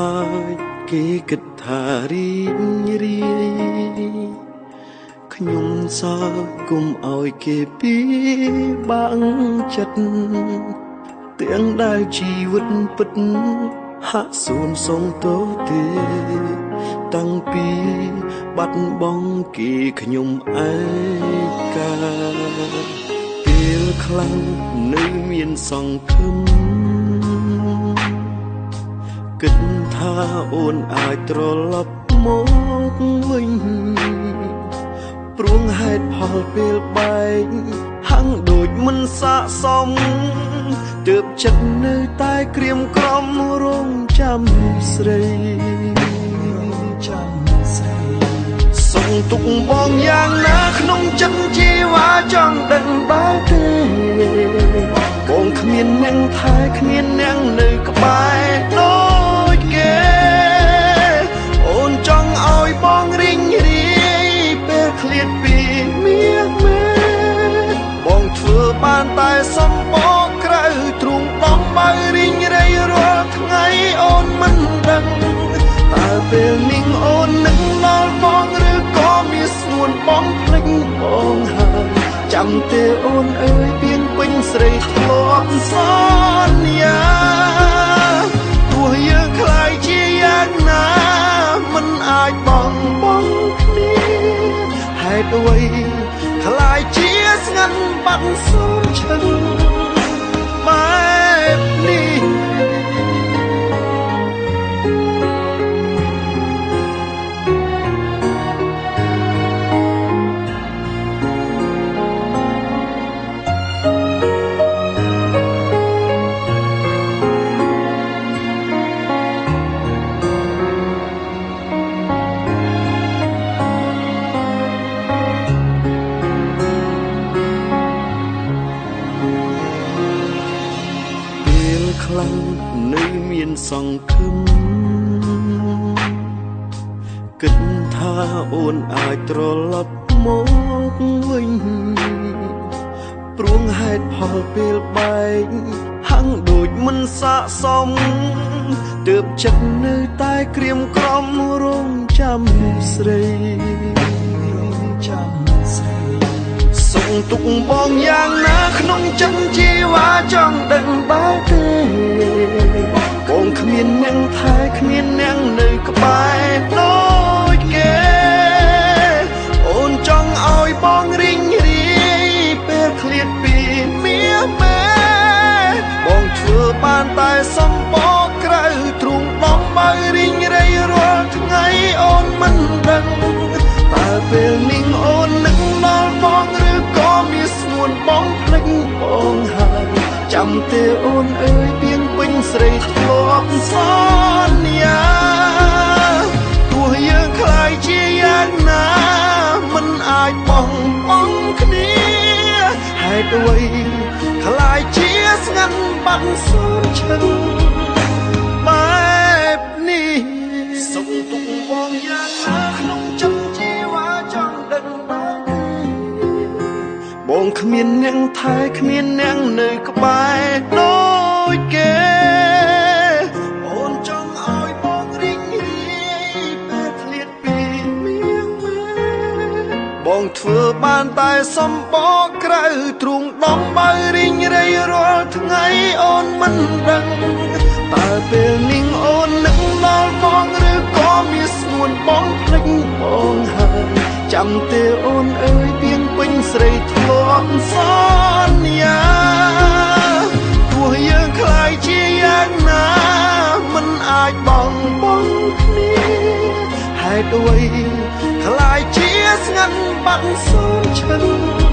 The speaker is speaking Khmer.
ហើយគេគិតថារីករាយខ្ញុំសើគុំឲ្យគេពីបាក់ចិត្តទាំងដែលជីវិតពិតហាក់សួនសងទោសទេតាំងពីបាត់បង់គេខ្ញុំឯកាពេលខ្លាំងនៅមានសង្ឃឹមគិតថាអូនអាចត្រឡប់មកវិញព្រោះហេតុផលពេលបែកហាំងដូចមិនស័ក្តិសមទើបចិត្តនៅតែក្រៀមក្រំរងចាំស្រីសុំទុកបងយ៉ាងណាក្នុងចិត្តជីវ៉ាចង់ដឹងបើទេបងគ្មានអ្នកថែគ្មានអ្នកនៅក្បែរដូចគេអូនចង់ឲ្យបងរីងរាយពេលឃ្លាតពីមាសមេបងធ្វើបានតែសំបកក្រៅទ្រូងដំបើរីងរាយរាល់ថ្ងៃអូនមិនដឹងតើពេលនេះអូននឹងដល់បងឬក៏មានស្ងួនបងភ្លេចបងហើយចាំទេអូនអើយពីពេញស្រីធ្លាប់សន្យាទោះយើងខ្លាយជាយ៉ាងណាមិនអាចបងគ្នាហេតុអ្វីខ្លាយជាស្ងាត់បាត់សូមឈឹងបែបនេះខ្លាំងនៅមានសង្ឃឹមគិតថាអូនអាចត្រឡប់មកវិញព្រោះហេតុផលពេលបែកហាំងដូចមិនស័ក្តិសមទើបចិត្តនៅតែក្រៀមក្រំរងចាំស្រីសុំទុកបងយ៉ាងណាក្នុងចិត្តជីវ៉ាចង់ដឹងបើទេបងគ្មានអ្នកថែគ្មានអ្នកនៅក្បែរដូចគេអូនចង់ឲ្យបងរីងរាយពេលឃ្លាតពីមាសមេបងធ្វើបានតែសំបកក្រៅទ្រូងដំបើរីងរាយរាល់ថ្ងៃអូនមិនដឹងតើពេលនេះអូននឹងដល់បងឬក៏មានស្ងួនបងភ្លេចបងហើយចាំទេអូនអើយពីពេញស្រីធ្លាប់សន្យាទោះយើងខ្លាយជាយ៉ាងណាមិនអាចបងគ្នាហេតុអ្វីខ្លាយជាស្ងាត់បាត់សូនឈឹងបែបនេះសុំទុកបងយ៉ាងណាក្នុងចិត្តជីវ៉ាចង់ដឹងបើបងគ្មានអ្នកថែគ្មានអ្នកនៅក្បែរដូចគេអូនចង់ឲ្យបងរីងរាយពេលឃ្លាតពីមាសមេបងធ្វើបានតែសំបកក្រៅទ្រូងដំបើរីងរាយរាល់ថ្ងៃអូនមិនដឹងតើពេលនេះអូននឹងដល់បងឬក៏មានស្ងួនបងភ្លេចបងហើយចាំទេអូនអើយពីពេញស្រីធ្លាប់សន្យាទោះយើងខ្លាយជាយ៉ាងណាមិនអាចបងគ្នាហេតុអ្វីខ្លាយជាស្ងាត់បាត់សូនឈឹង